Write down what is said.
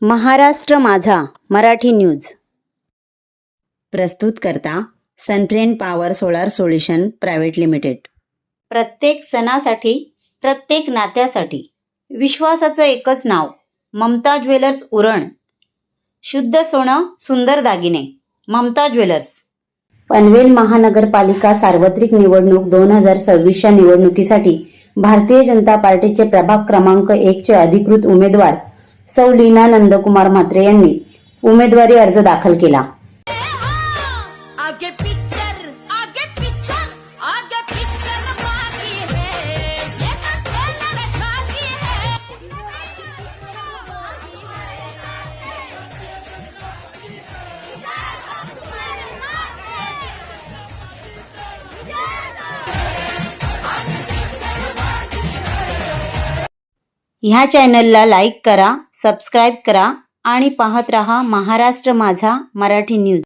महाराष्ट्र माझा मराठी न्यूज प्रस्तुत करता Sunfriend power solar solution private limited. प्रत्येक सणासाठी, प्रत्येक नात्यासाठी विश्वासाचं एकच नाव, ममता ज्वेलर्स उरण। शुद्ध सोनं, सुंदर दागिने, ममता ज्वेलर्स। पनवेल महानगरपालिका सार्वत्रिक निवडणूक 2026च्या निवडणुकीसाठी भारतीय जनता पार्टीचे प्रभाग क्रमांक 1 चे अधिकृत उमेदवार सौ लीना नंदकुमार म्हात्रे यांनी उमेदवारी अर्ज दाखल केला। ह्या चॅनलला लाईक करा, सबस्क्राइब करा आणि पाहत रहा महाराष्ट्र माझा मराठी न्यूज।